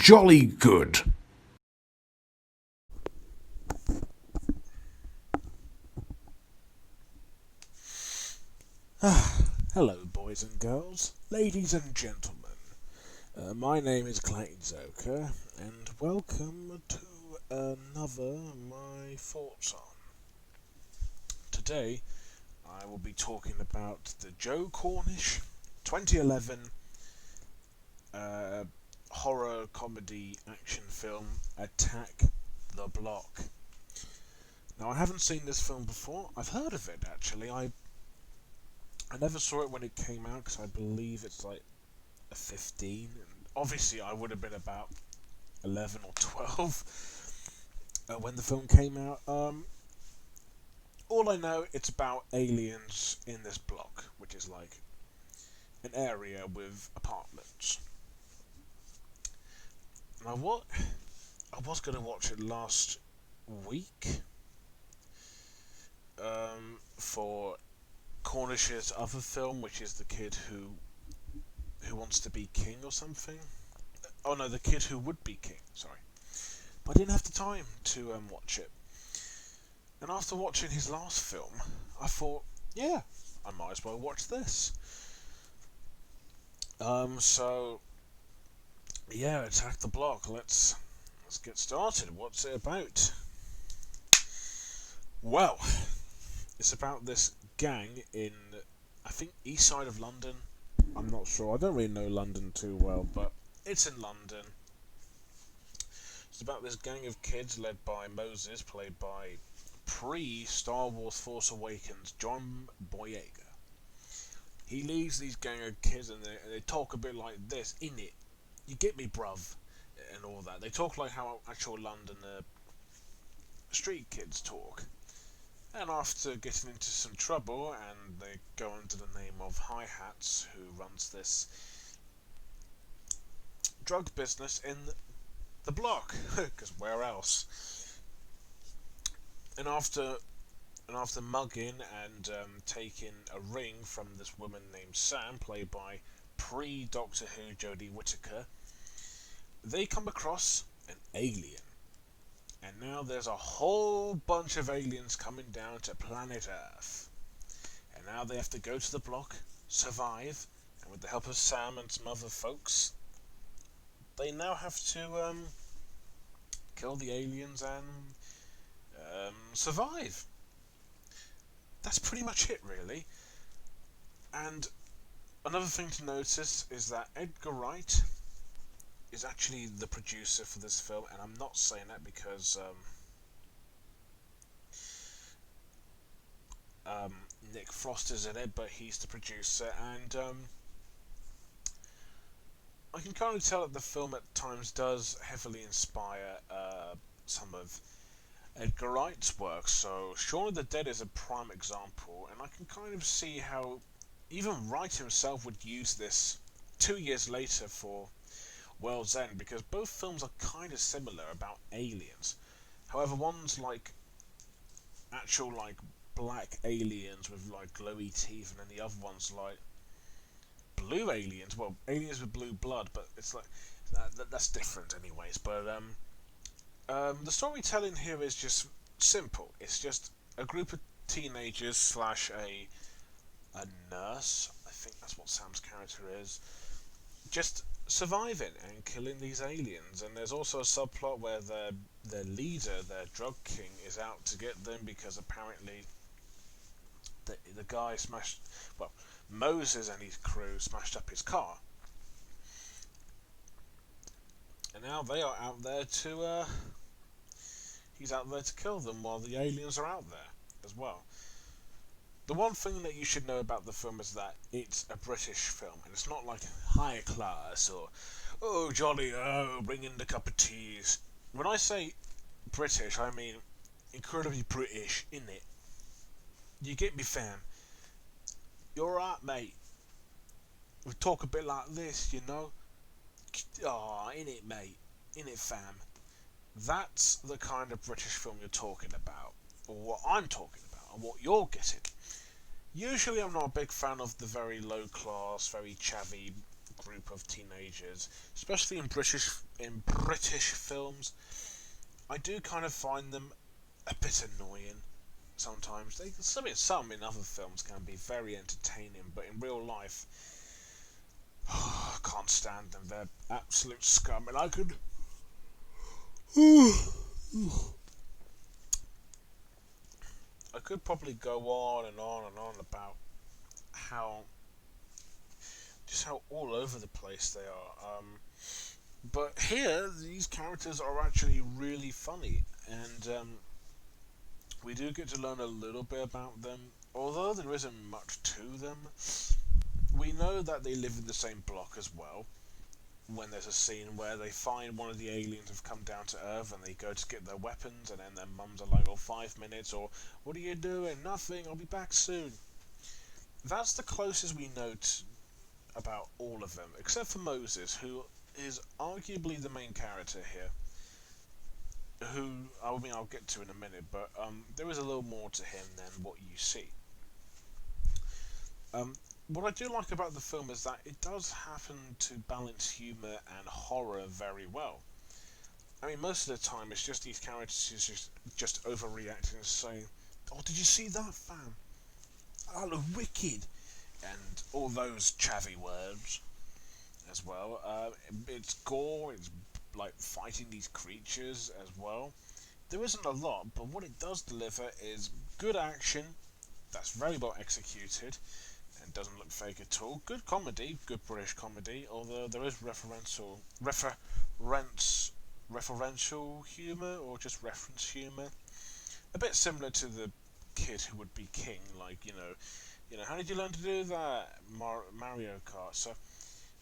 jolly good. Hello, boys and girls, ladies and gentlemen. My name is Clayton Zoker, and welcome to another My Thoughts On. Today, I will be talking about the Joe Cornish 2011 horror comedy action film Attack the Block. Now, I haven't seen this film before. I've heard of it actually. I never saw it when it came out because I believe it's like a 15. And obviously, I would have been about 11 or 12 when the film came out. All I know, it's about aliens in this block, which is like an area with apartments. Now, what I was going to watch it last week for Cornish's other film, which is the kid who wants to be king or something. Oh no, the kid who would be king. Sorry, but I didn't have the time to watch it. And after watching his last film, I thought, yeah, I might as well watch this. So yeah, Attack the Block. Let's get started. What's it about? Well, it's about this gang in, I think, east side of London. I'm not sure. I don't really know London too well, but it's in London. It's about this gang of kids led by Moses, played by pre-Star Wars Force Awakens John Boyega. He leads these gang of kids, and they talk a bit like this, innit? You get me, bruv, and all that. They talk like how actual London street kids talk. And after getting into some trouble, and they go under the name of Hi-Hats, who runs this drug business in the block, because where else? And after mugging and taking a ring from this woman named Sam, played by pre-Doctor Who Jodie Whittaker, they come across an alien. And now there's a whole bunch of aliens coming down to planet Earth. And now they have to go to the block, survive, and with the help of Sam and some other folks, they now have to kill the aliens and survive. That's pretty much it, really. And another thing to notice is that Edgar Wright is actually the producer for this film, and I'm not saying that because Nick Frost is in it, but he's the producer, and I can kind of tell that the film at times does heavily inspire some of Edgar Wright's work. So Shaun of the Dead is a prime example, and I can kind of see how even Wright himself would use this 2 years later for World's End, because both films are kind of similar about aliens. However, one's like actual like black aliens with like glowy teeth, and then the other one's like blue aliens. Well, aliens with blue blood, but it's like that's different, anyways. But the storytelling here is just simple. It's just a group of teenagers slash a nurse. I think that's what Sam's character is. Just surviving and killing these aliens. And there's also a subplot where their leader, their drug king, is out to get them because apparently the guy smashed. Well, Moses and his crew smashed up his car. And now they are out there to he's out there to kill them while the aliens are out there as well. The one thing that you should know about the film is that it's a British film, and it's not like high class or oh jolly, oh bring in the cup of teas. When I say British, I mean incredibly British, innit? You get me, fam? You're right, mate. We talk a bit like this, you know. Oh, innit, mate? Innit, fam? That's the kind of British film you're talking about, or what I'm talking about, and what you're getting. Usually I'm not a big fan of the very low class, very chavvy group of teenagers, especially in British films. I do kind of find them a bit annoying sometimes. Some in other films can be very entertaining, but in real life, I can't stand them. They're absolute scum, and I could. I could probably go on and on and on about how how all over the place they are. But here, these characters are actually really funny, and we do get to learn a little bit about them. Although there isn't much to them, we know that they live in the same block as well. When there's a scene where they find one of the aliens have come down to Earth and they go to get their weapons, and then their mums are like, "Oh, 5 minutes," or "What are you doing? Nothing. I'll be back soon." That's the closest we know about all of them, except for Moses, who is arguably the main character here. Who I'll get to in a minute, but there is a little more to him than what you see. What I do like about the film is that it does happen to balance humour and horror very well. I mean, most of the time it's just these characters just overreacting and saying, "Oh, did you see that, fam? That looked wicked," and all those chavvy words as well. It's gore. It's like fighting these creatures as well. There isn't a lot, but what it does deliver is good action that's very well executed and doesn't look fake at all. Good comedy, good British comedy, although there is referential humour or just reference humour. A bit similar to the kid who would be king, like, how did you learn to do that? Mario Kart. So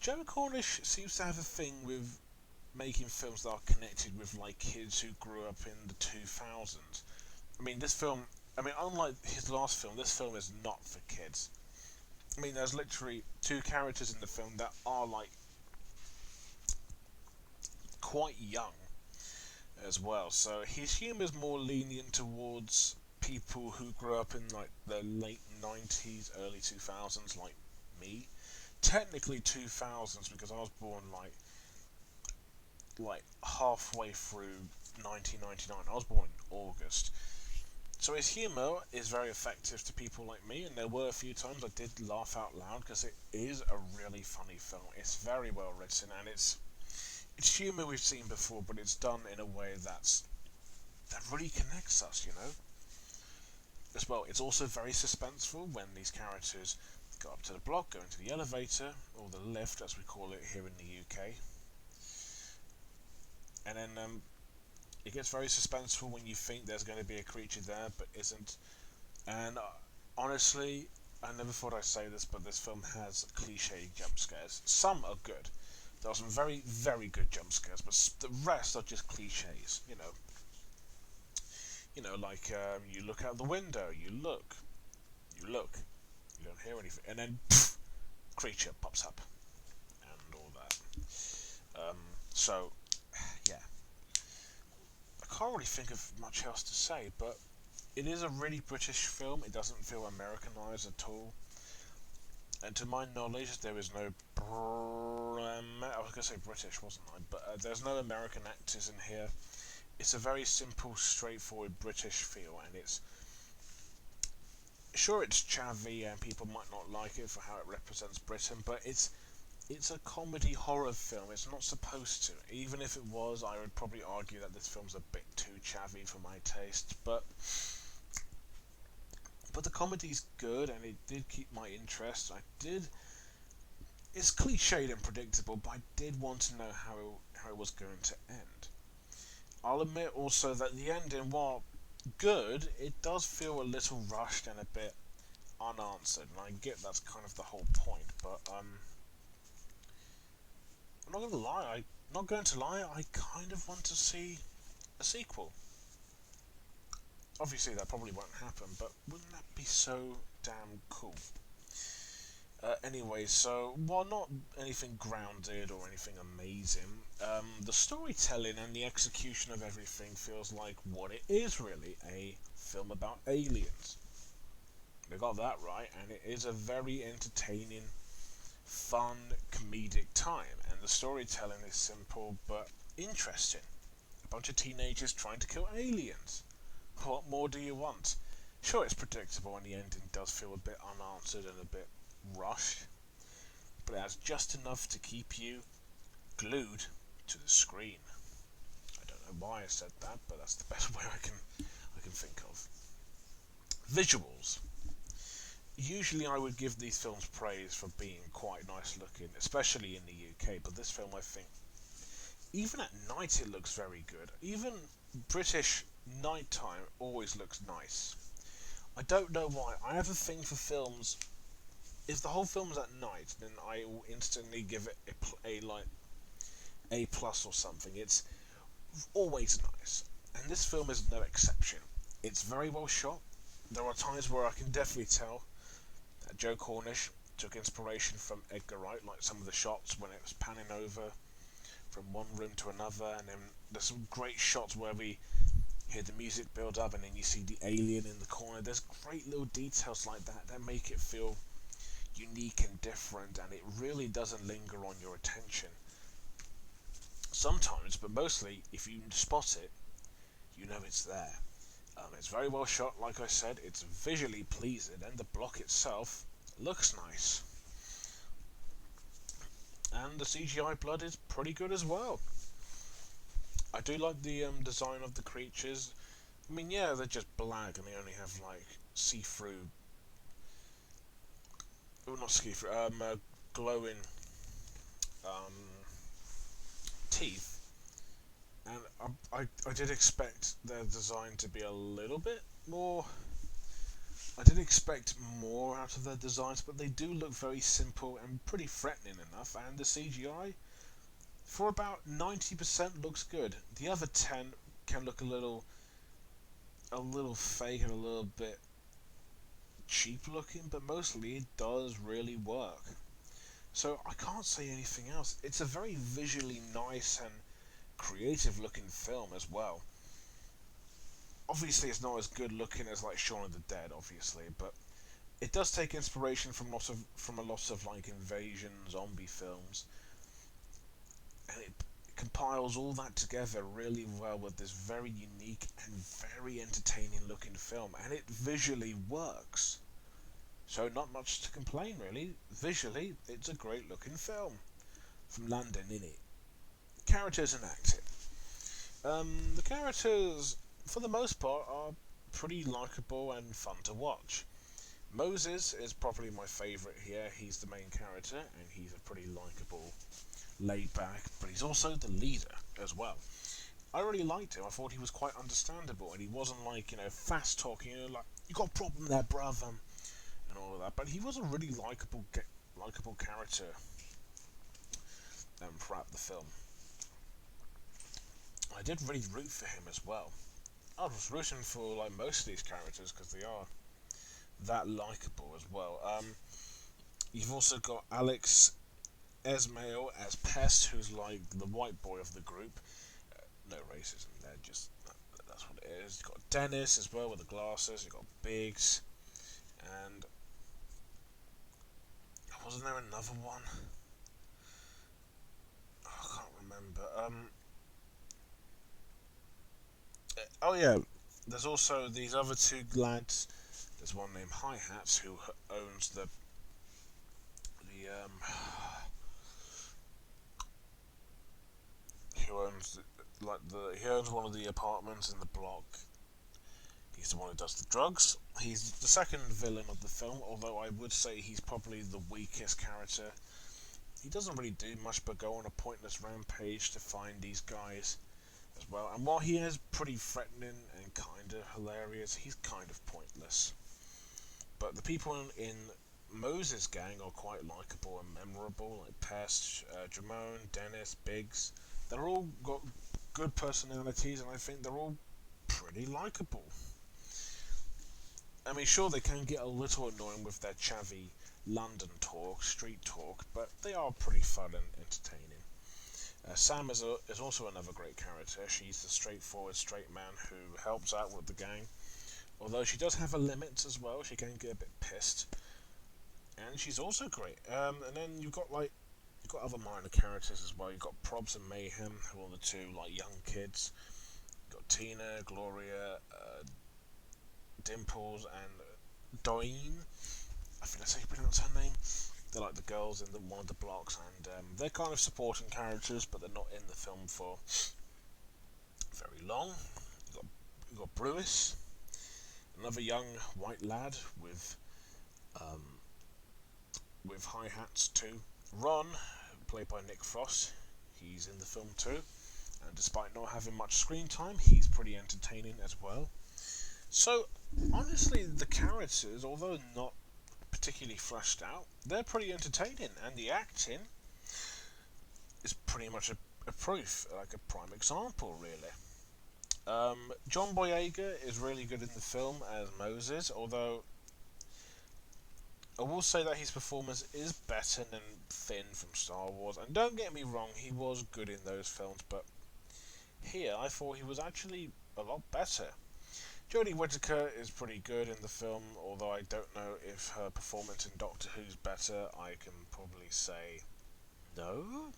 Joe Cornish seems to have a thing with making films that are connected with like kids who grew up in the 2000s. I mean, unlike his last film, this film is not for kids. I mean, there's literally two characters in the film that are like quite young as well. So his humour is more lenient towards people who grew up in like the late 90s, early 2000s, like me. Technically 2000s because I was born like halfway through 1999. I was born in August. So his humour is very effective to people like me, and there were a few times I did laugh out loud because it is a really funny film. It's very well written, and it's humour we've seen before, but it's done in a way that really connects us, As well, it's also very suspenseful when these characters go up to the block, go into the elevator, or the lift as we call it here in the UK. And then it gets very suspenseful when you think there's going to be a creature there, but isn't. And honestly, I never thought I'd say this, but this film has cliche jump scares. Some are good. There are some very, very good jump scares, but the rest are just cliches, like you look out the window, you look, you don't hear anything, and then poof, creature pops up, and all that. So, yeah. I can't really think of much else to say, but it is a really British film. It doesn't feel Americanized at all. And to my knowledge, there is no. I was going to say British, wasn't I? But there's no American actors in here. It's a very simple, straightforward British feel, and it's. Sure, it's chavvy, and people might not like it for how it represents Britain, but it's a comedy horror film. It's not supposed to. Even if it was, I would probably argue that this film's a bit too chavvy for my taste. But the comedy's good, and it did keep my interest. It's cliched and predictable, but I did want to know how it was going to end. I'll admit also that the ending, while good, it does feel a little rushed and a bit unanswered, and I get that's kind of the whole point. But I'm not going to lie. I kind of want to see a sequel. Obviously, that probably won't happen, but wouldn't that be so damn cool? Anyway, so while not anything grounded or anything amazing, the storytelling and the execution of everything feels like what it is really, a film about aliens. They got that right, and it is a very entertaining fun, comedic time, and the storytelling is simple but interesting. A bunch of teenagers trying to kill aliens. What more do you want? Sure, it's predictable and the ending does feel a bit unanswered and a bit rushed, but it has just enough to keep you glued to the screen. I don't know why I said that, but that's the best way I can think of. Visuals. Usually I would give these films praise for being quite nice looking, especially in the UK, but this film I think, even at night it looks very good. Even British nighttime always looks nice. I don't know why. I have a thing for films. If the whole film's at night, then I will instantly give it like A plus or something. It's always nice, and this film is no exception. It's very well shot. There are times where I can definitely tell that Joe Cornish took inspiration from Edgar Wright, like some of the shots when it was panning over from one room to another, and then there's some great shots where we hear the music build up and then you see the alien in the corner. There's great little details like that make it feel unique and different, and it really doesn't linger on your attention. Sometimes, but mostly, if you spot it, you know it's there. It's very well shot, like I said, it's visually pleasing, and the block itself looks nice. And the CGI blood is pretty good as well. I do like the design of the creatures. I mean, yeah, they're just black and they only have like see-through, well, not see-through, glowing um, teeth. And I did expect their design to be a little bit more. I did expect more out of their designs, but they do look very simple and pretty threatening enough. And the CGI, for about 90%, looks good. The other 10 can look a little fake and a little bit cheap looking, but mostly it does really work. So I can't say anything else. It's a very visually nice and creative looking film as well. Obviously it's not as good looking as like Shaun of the Dead, obviously, but it does take inspiration from a lot of like invasion zombie films, and it compiles all that together really well with this very unique and very entertaining looking film, and it visually works. So not much to complain really. Visually, it's a great looking film from London, innit? Characters and acting. The characters, for the most part, are pretty likeable and fun to watch. Moses is probably my favourite here. He's the main character, and he's a pretty likeable, laid back, but he's also the leader as well. I really liked him. I thought he was quite understandable, and he wasn't like, fast talking, like, you got a problem there, brother, and all of that. But he was a really likeable character throughout the film. I did really root for him as well. I was rooting for like most of these characters because they are that likeable as well. You've also got Alex Esmail as Pest, who's like the white boy of the group. No racism there, just that's what it is. You've got Dennis as well with the glasses. You've got Biggs, and wasn't there another one? Oh, I can't remember. Oh yeah, there's also these other two lads. There's one named Hi Hats who owns the who owns he owns one of the apartments in the block. He's the one who does the drugs. He's the second villain of the film, although I would say he's probably the weakest character. He doesn't really do much but go on a pointless rampage to find these guys as well. And while he is pretty threatening and kind of hilarious, he's kind of pointless. But the people in Moses' gang are quite likeable and memorable, like Pest, Jamone, Dennis, Biggs. They're all got good personalities, and I think they're all pretty likeable. I mean, sure, they can get a little annoying with their chavvy London talk, street talk, but they are pretty fun and entertaining. Sam is also another great character. She's the straightforward straight man who helps out with the gang. Although she does have her limits as well, she can get a bit pissed. And and she's also great. And then you've got other minor characters as well. You've got Probs and Mayhem, who are the two like young kids. You've got Tina, Gloria, Dimples, and Doreen. I think that's how you pronounce her name. They're like the girls in one of the blocks, and they're kind of supporting characters, but they're not in the film for very long. You've got Brewis, another young white lad um, with hi hats too. Ron, played by Nick Frost, he's in the film too, and despite not having much screen time, he's pretty entertaining as well. So honestly, the characters, although not particularly fleshed out, they're pretty entertaining, and the acting is pretty much a proof, like a prime example, really. John Boyega is really good in the film as Moses, although I will say that his performance is better than Finn from Star Wars. And don't get me wrong, he was good in those films, but here I thought he was actually a lot better. Jodie Whittaker is pretty good in the film, although I don't know if her performance in Doctor Who's better. I can probably say no.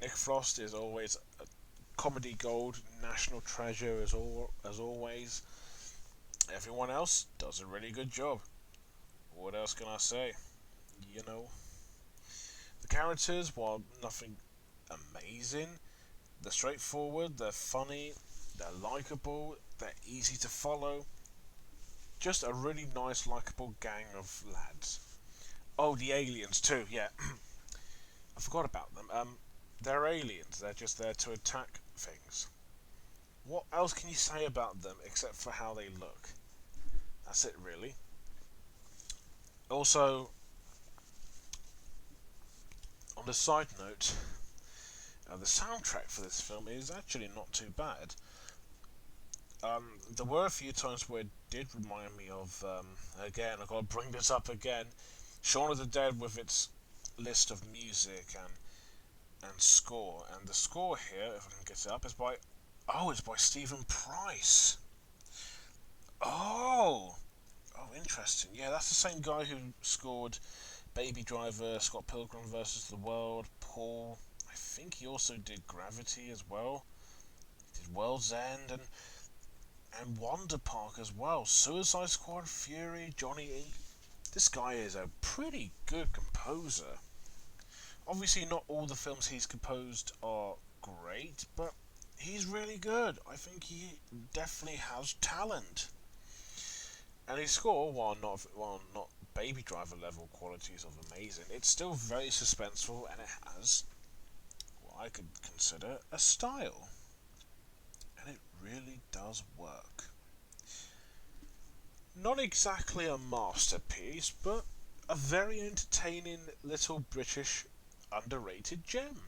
Nick Frost is always a comedy gold, national treasure as always. Everyone else does a really good job. What else can I say? You know, the characters, while nothing amazing, they're straightforward, they're funny, they're likable, they're easy to follow. Just a really nice, likable gang of lads. Oh, the aliens too, yeah. I forgot about them. They're aliens, they're just there to attack things. What else can you say about them except for how they look? That's it, really. Also, on a side note, the soundtrack for this film is actually not too bad. There were a few times where it did remind me of, again, I've got to bring this up again, Shaun of the Dead with its list of music and score. And the score here, if I can get it up, is by, it's by Stephen Price. Oh, interesting. Yeah, that's the same guy who scored Baby Driver, Scott Pilgrim vs. the World, Paul. I think he also did Gravity as well. He did World's End and Wonder Park as well. Suicide Squad, Fury, Johnny Inc. This guy is a pretty good composer. Obviously, not all the films he's composed are great, but he's really good. I think he definitely has talent. And his score, while not Baby Driver level qualities of amazing, it's still very suspenseful, and it has what I could consider a style. And it really does work. Not exactly a masterpiece, but a very entertaining little British underrated gem.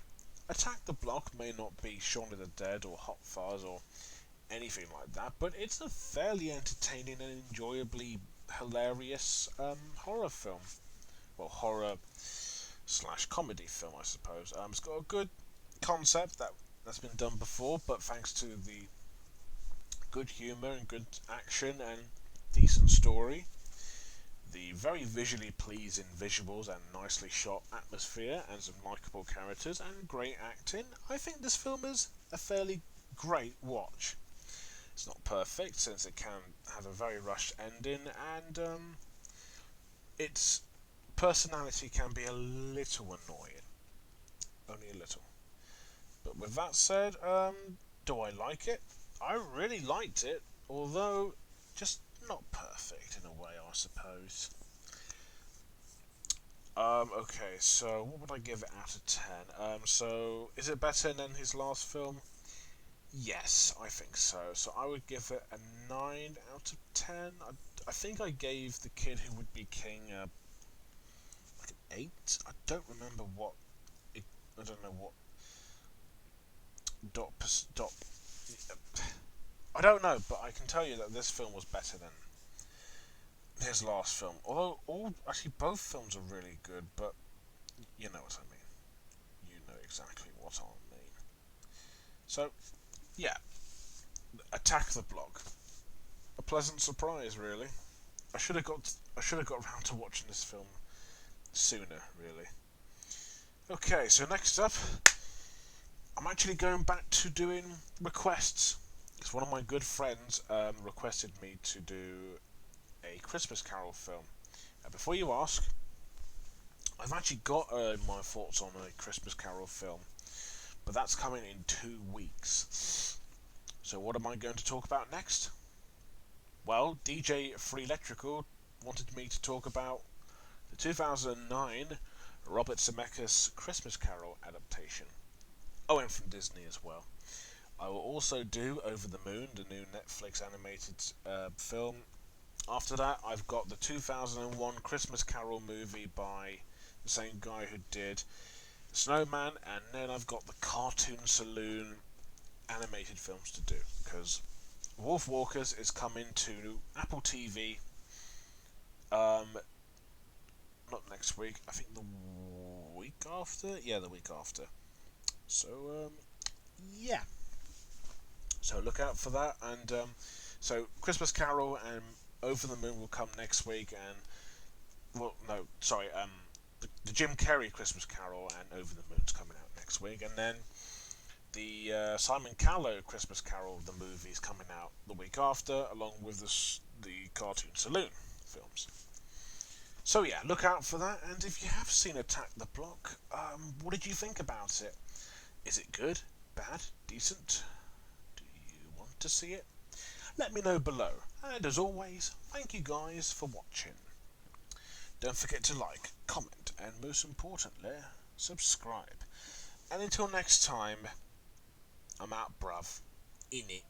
Attack the Block may not be Shaun of the Dead or Hot Fuzz or anything like that, but it's a fairly entertaining and enjoyably hilarious horror film. Well, horror slash comedy film, I suppose. It's got a good concept that's been done before, but thanks to the good humour and good action and decent story, the very visually pleasing visuals and nicely shot atmosphere and some likeable characters and great acting, I think this film is a fairly great watch. It's not perfect since it can have a very rushed ending, and its personality can be a little annoying. Only a little. But with that said, do I like it? I really liked it, although just not perfect in a way, I suppose. Okay, so what would I give it out of 10? So is it better than his last film? Yes, I think so. So I would give it a 9 out of 10. I think I gave The Kid Who Would Be King like an 8. I don't remember what. I don't know what. Dot. I don't know, but I can tell you that this film was better than his last film. Although actually both films are really good, but you know what I mean. You know exactly what I mean. So yeah, Attack the Block. A pleasant surprise, really. I should have got around to watching this film sooner, really. Okay, so next up, I'm actually going back to doing requests. Because one of my good friends requested me to do a Christmas Carol film. Before you ask, I've actually got my thoughts on a Christmas Carol film, but that's coming in 2 weeks. So what am I going to talk about next? Well, DJ Free Electrical wanted me to talk about the 2009 Robert Zemeckis Christmas Carol adaptation. Oh, and from Disney as well. I will also do Over the Moon, the new Netflix animated film. After that, I've got the 2001 Christmas Carol movie by the same guy who did Snowman, and then I've got the Cartoon Saloon animated films to do, because Wolf Walkers is coming to Apple TV not next week, I think the week after? Yeah, the week after. So, yeah. So look out for that, and so Christmas Carol and Over the Moon will come next week, and well, no, sorry, the Jim Carrey Christmas Carol and Over the Moon's coming out next week, and then the Simon Callow Christmas Carol, the movie, is coming out the week after, along with the Cartoon Saloon films. So yeah, look out for that, and if you have seen Attack the Block, what did you think about it? Is it good, bad, decent? Do you want to see it? Let me know below, and as always, thank you guys for watching. Don't forget to like, comment, and most importantly, subscribe. And until next time, I'm out, bruv. Innit.